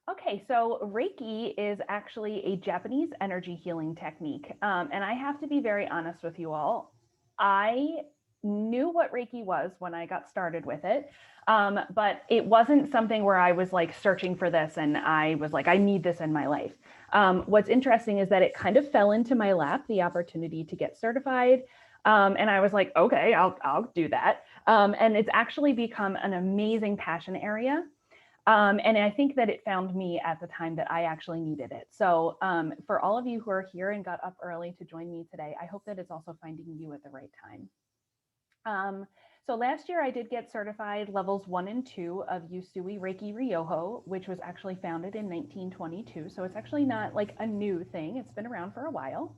Okay, so Reiki is actually a Japanese energy healing technique. And I have to be very honest with you all. I knew what Reiki was when I got started with it, but it wasn't something where I was like searching for this and I was like, I need this in my life. What's interesting is that it kind of fell into my lap, the opportunity to get certified. And I was like, okay, I'll do that. And it's actually become an amazing passion area. And I think that it found me at the time that I actually needed it. So, for all of you who are here and got up early to join me today, I hope that it's also finding you at the right time. Um, so, last year I did get certified levels 1 and 2 of Usui Reiki Ryoho, which was actually founded in 1922. So, it's actually not like a new thing, it's been around for a while.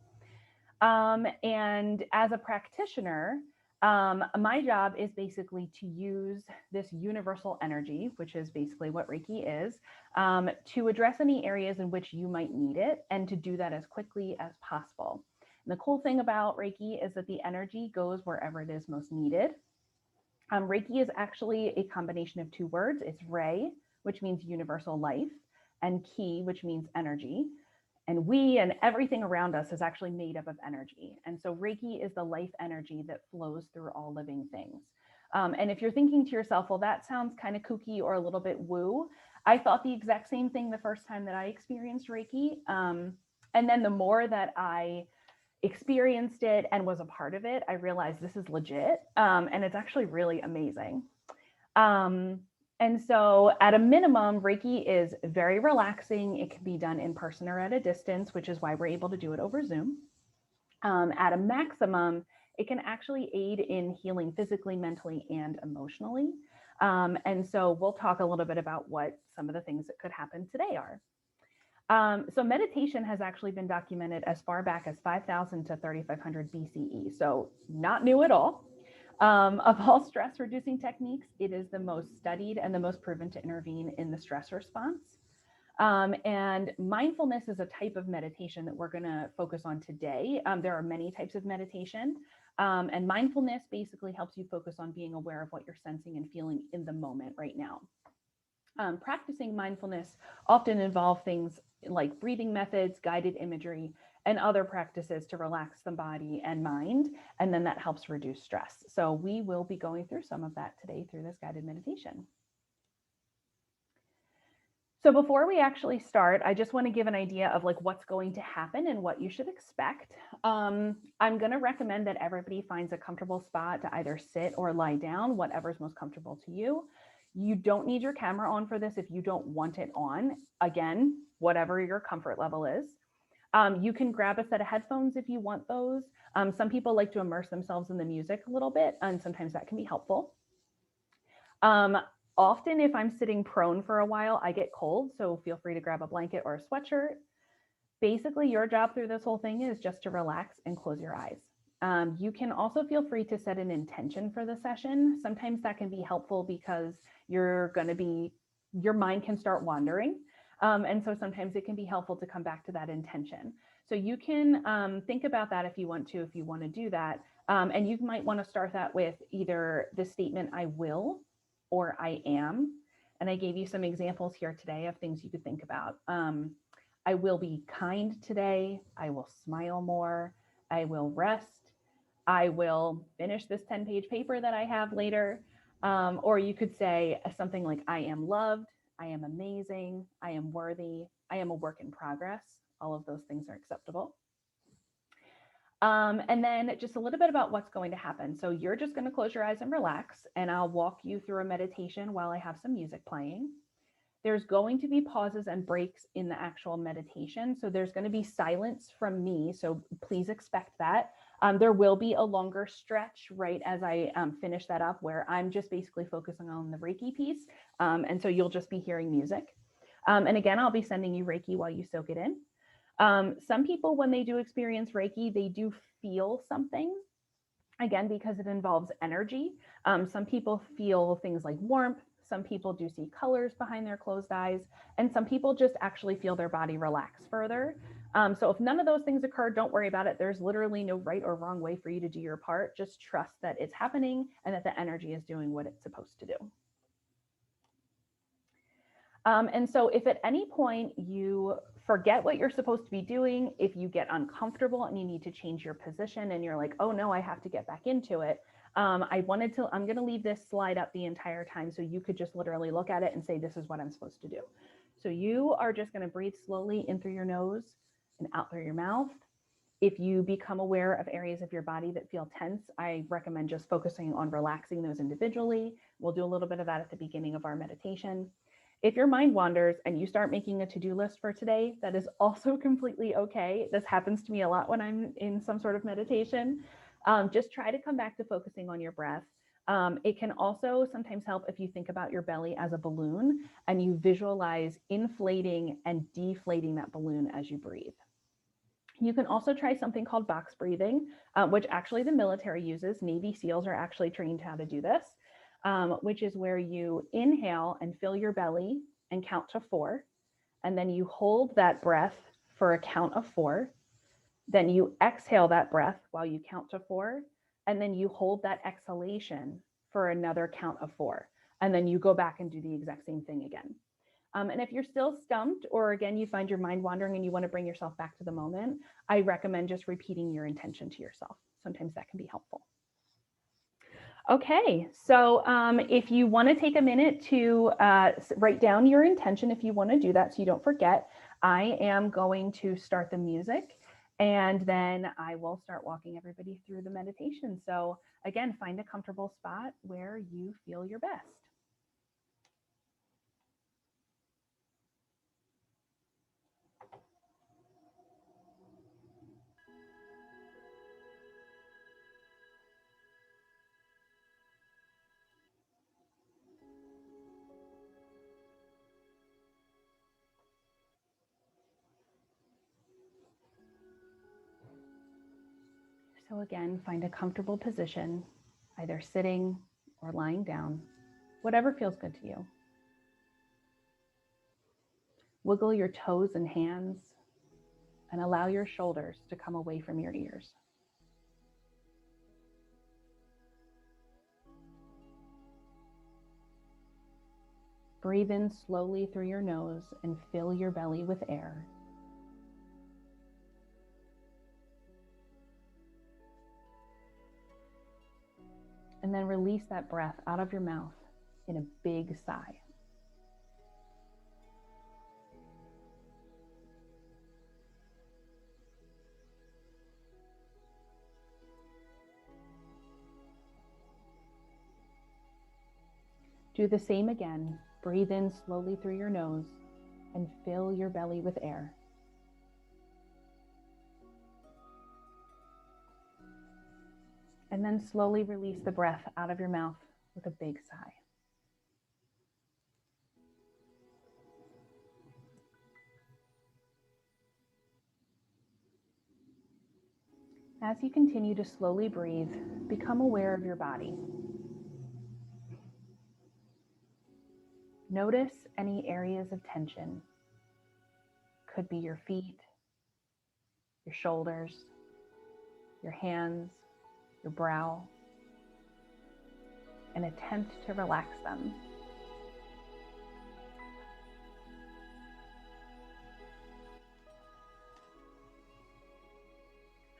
And as a practitioner, my job is basically to use this universal energy, which is basically what Reiki is, to address any areas in which you might need it and to do that as quickly as possible. And the cool thing about Reiki is that the energy goes wherever it is most needed. Reiki is actually a combination of two words. It's Rei, which means universal life, and Ki, which means energy. And we and everything around us is actually made up of energy. And so Reiki is the life energy that flows through all living things. And if you're thinking to yourself, well, that sounds kind of kooky or a little bit woo, I thought the exact same thing the first time that I experienced Reiki. And then the more that I experienced it and was a part of it, I realized this is legit. And it's actually really amazing. Um, and so, at a minimum, Reiki is very relaxing. It can be done in person or at a distance, which is why we're able to do it over Zoom. At a maximum, it can actually aid in healing physically, mentally, and emotionally. And so, we'll talk a little bit about what some of the things that could happen today are. So meditation has actually been documented as far back as 5,000 to 3,500 BCE. So not new at all. Of all stress reducing techniques, it is the most studied and the most proven to intervene in the stress response. And mindfulness is a type of meditation that we're going to focus on today. There are many types of meditation. And mindfulness basically helps you focus on being aware of what you're sensing and feeling in the moment right now. Practicing mindfulness often involve things like breathing methods, guided imagery, and other practices to relax the body and mind, and then that helps reduce stress. So we will be going through some of that today through this guided meditation. So before we actually start, I just want to give an idea of like what's going to happen and what you should expect. I'm going to recommend that everybody finds a comfortable spot to either sit or lie down, whatever's most comfortable to you. You don't need your camera on for this if you don't want it on. Again, whatever your comfort level is. You can grab a set of headphones if you want those. Some people like to immerse themselves in the music a little bit, and sometimes that can be helpful. Um, Often, if I'm sitting prone for a while, I get cold, so feel free to grab a blanket or a sweatshirt. Basically, your job through this whole thing is just to relax and close your eyes. You can also feel free to set an intention for the session. Sometimes that can be helpful because your mind can start wandering. And so sometimes it can be helpful to come back to that intention. So you can think about that if you want to do that. And you might want to start that with either the statement, I will, or I am. And I gave you some examples here today of things you could think about. I will be kind today. I will smile more. I will rest. I will finish this 10-page paper that I have later. Or you could say something like, I am loved. I am amazing. I am worthy. I am a work in progress. All of those things are acceptable. And then just a little bit about what's going to happen. So you're just going to close your eyes and relax, and I'll walk you through a meditation while I have some music playing. There's going to be pauses and breaks in the actual meditation. So there's going to be silence from me. So please expect that. There will be a longer stretch right as I finish that up where I'm just basically focusing on the Reiki piece. And so you'll just be hearing music. And again, I'll be sending you Reiki while you soak it in. Some people, when they do experience Reiki, they do feel something. Again, because it involves energy. Some people feel things like warmth. Some people do see colors behind their closed eyes. And some people just actually feel their body relax further. So if none of those things occur, don't worry about it. There's literally no right or wrong way for you to do your part. Just trust that it's happening and that the energy is doing what it's supposed to do. And so if at any point you forget what you're supposed to be doing, if you get uncomfortable and you need to change your position and you're like, oh no, I have to get back into it. I'm going to leave this slide up the entire time so you could just literally look at it and say, this is what I'm supposed to do. So you are just going to breathe slowly in through your nose and out through your mouth. If you become aware of areas of your body that feel tense, I recommend just focusing on relaxing those individually. We'll do a little bit of that at the beginning of our meditation. If your mind wanders and you start making a to-do list for today, that is also completely okay. This happens to me a lot when I'm in some sort of meditation. Just try to come back to focusing on your breath. It can also sometimes help if you think about your belly as a balloon and you visualize inflating and deflating that balloon as you breathe. You can also try something called box breathing, which actually the military uses. Navy SEALs are actually trained how to do this, which is where you inhale and fill your belly and count to 4. And then you hold that breath for a count of 4. Then you exhale that breath while you count to 4. And then you hold that exhalation for another count of 4. And then you go back and do the exact same thing again. And if you're still stumped, or again, you find your mind wandering and you want to bring yourself back to the moment, I recommend just repeating your intention to yourself. Sometimes that can be helpful. Okay, so if you want to take a minute to write down your intention, if you want to do that so you don't forget, I am going to start the music and then I will start walking everybody through the meditation. So again, find a comfortable spot where you feel your best. So again, find a comfortable position, either sitting or lying down, whatever feels good to you. Wiggle your toes and hands and allow your shoulders to come away from your ears. Breathe in slowly through your nose and fill your belly with air. And then release that breath out of your mouth in a big sigh. Do the same again. Breathe in slowly through your nose and fill your belly with air. And then slowly release the breath out of your mouth with a big sigh. As you continue to slowly breathe, become aware of your body. Notice any areas of tension. Could be your feet, your shoulders, your hands, your brow, and attempt to relax them.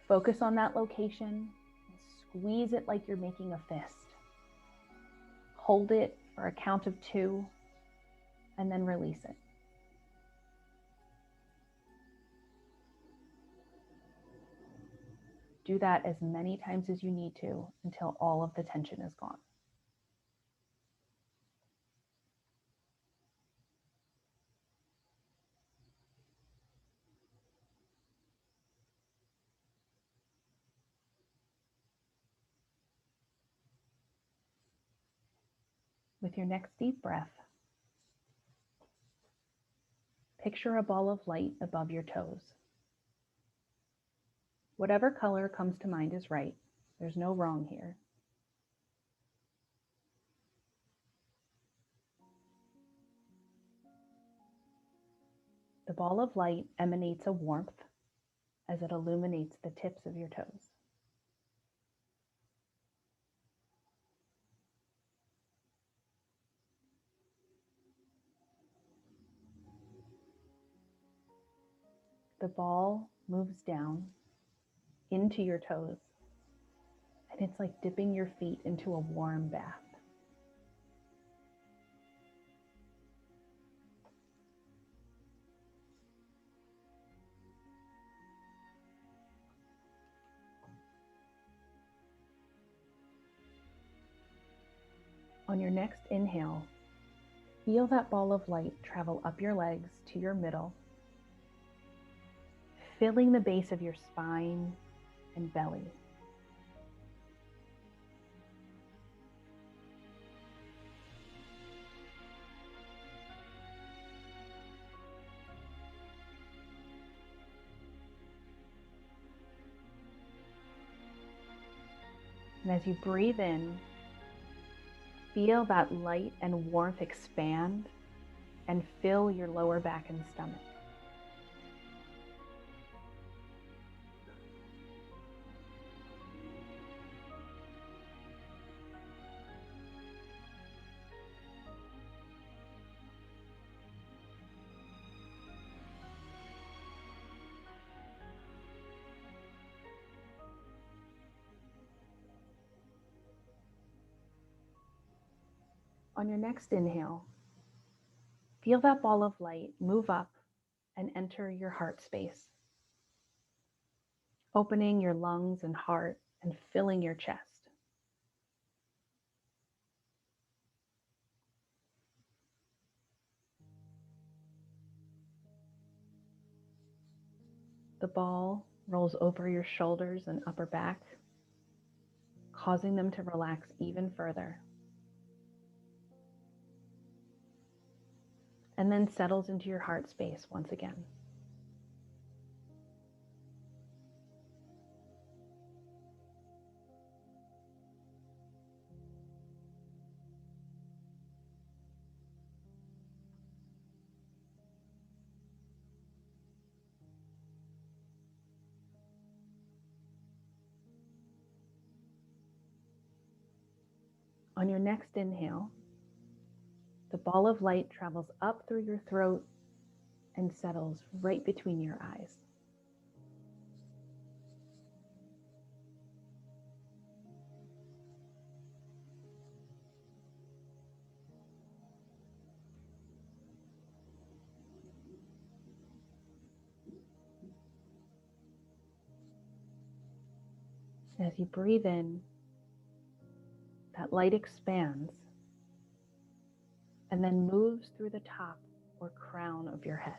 Focus on that location and squeeze it like you're making a fist. Hold it for a count of 2 and then release it. Do that as many times as you need to until all of the tension is gone. With your next deep breath, picture a ball of light above your toes. Whatever color comes to mind is right. There's no wrong here. The ball of light emanates a warmth as it illuminates the tips of your toes. The ball moves down into your toes, and it's like dipping your feet into a warm bath. On your next inhale, feel that ball of light travel up your legs to your middle, filling the base of your spine and belly. And as you breathe in, feel that light and warmth expand and fill your lower back and stomach. On your next inhale, feel that ball of light move up and enter your heart space, opening your lungs and heart and filling your chest. The ball rolls over your shoulders and upper back, causing them to relax even further, and then settles into your heart space once again. On your next inhale, the ball of light travels up through your throat and settles right between your eyes. As you breathe in, that light expands and then moves through the top or crown of your head.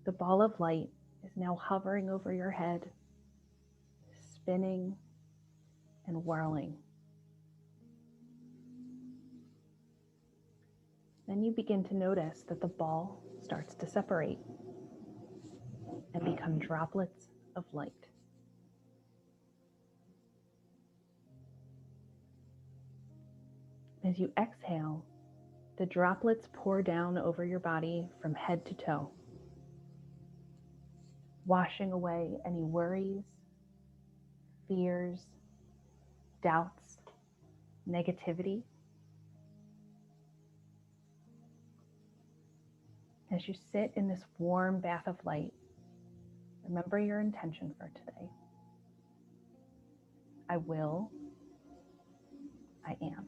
The ball of light is now hovering over your head, spinning and whirling. Then you begin to notice that the ball starts to separate and become droplets of light. As you exhale, the droplets pour down over your body from head to toe, washing away any worries, fears, doubts, negativity. As you sit in this warm bath of light, remember your intention for today. I will, I am.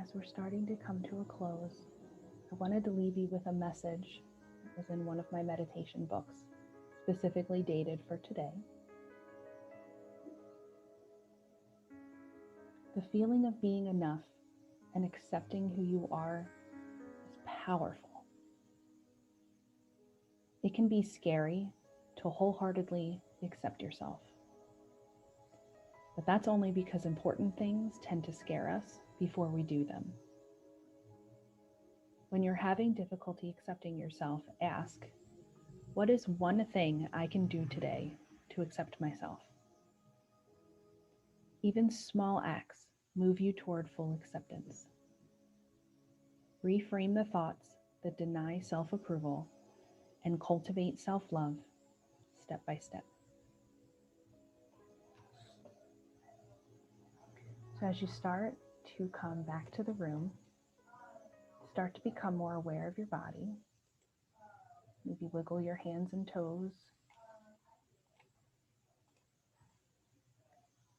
As we're starting to come to a close, I wanted to leave you with a message that was in one of my meditation books, specifically dated for today. The feeling of being enough and accepting who you are is powerful. It can be scary to wholeheartedly accept yourself. But that's only because important things tend to scare us before we do them. When you're having difficulty accepting yourself, ask, what is one thing I can do today to accept myself? Even small acts move you toward full acceptance. Reframe the thoughts that deny self-approval and cultivate self-love step by step. So as you start to come back to the room, start to become more aware of your body. Maybe wiggle your hands and toes.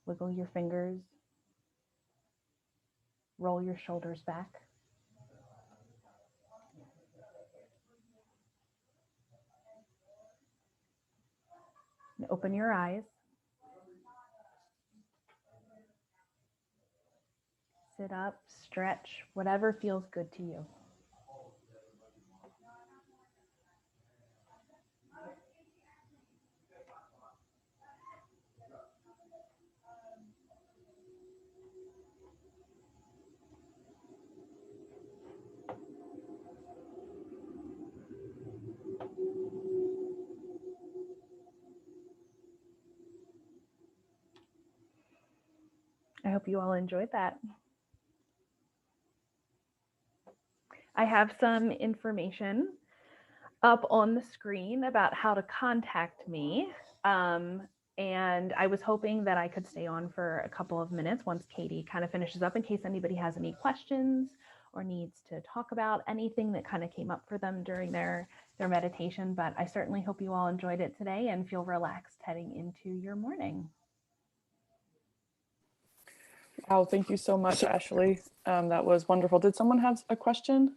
Wiggle your fingers. Roll your shoulders back. And open your eyes. Sit up, stretch, whatever feels good to you. I hope you all enjoyed that. I have some information up on the screen about how to contact me. And I was hoping that I could stay on for a couple of minutes once Katie kind of finishes up in case anybody has any questions or needs to talk about anything that kind of came up for them during their meditation. But I certainly hope you all enjoyed it today and feel relaxed heading into your morning. Wow, thank you so much, Ashley. That was wonderful. Did someone have a question?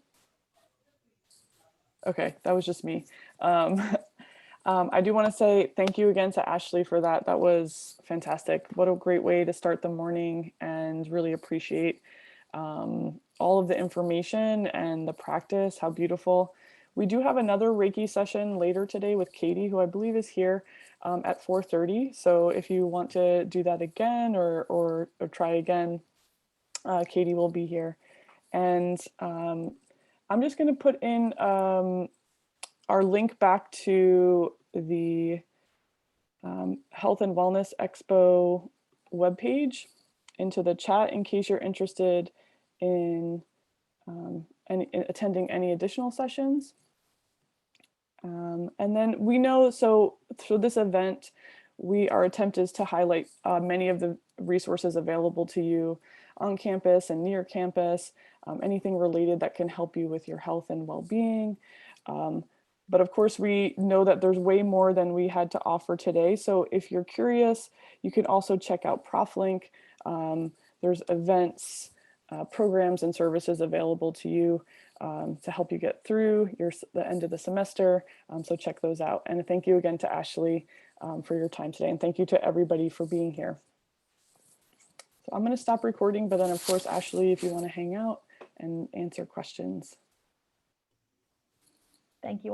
Okay, that was just me. I do want to say thank you again to Ashley for that. That was fantastic. What a great way to start the morning, and really appreciate all of the information and the practice. How beautiful. We do have another Reiki session later today with Katie, who I believe is here at 4:30. So if you want to do that again or try again, Katie will be here. And I'm just going to put in our link back to the Health and Wellness Expo webpage into the chat in case you're interested in attending any additional sessions. And then we know, so for this event, our attempt is to highlight many of the resources available to you on campus and near campus, anything related that can help you with your health and well-being. But of course, we know that there's way more than we had to offer today. So if you're curious, you can also check out ProfLink. There's events, programs and services available to you to help you get through the end of the semester. So check those out. And thank you again to Ashley for your time today. And thank you to everybody for being here. So I'm going to stop recording, but then of course, Ashley, if you want to hang out and answer questions. Thank you.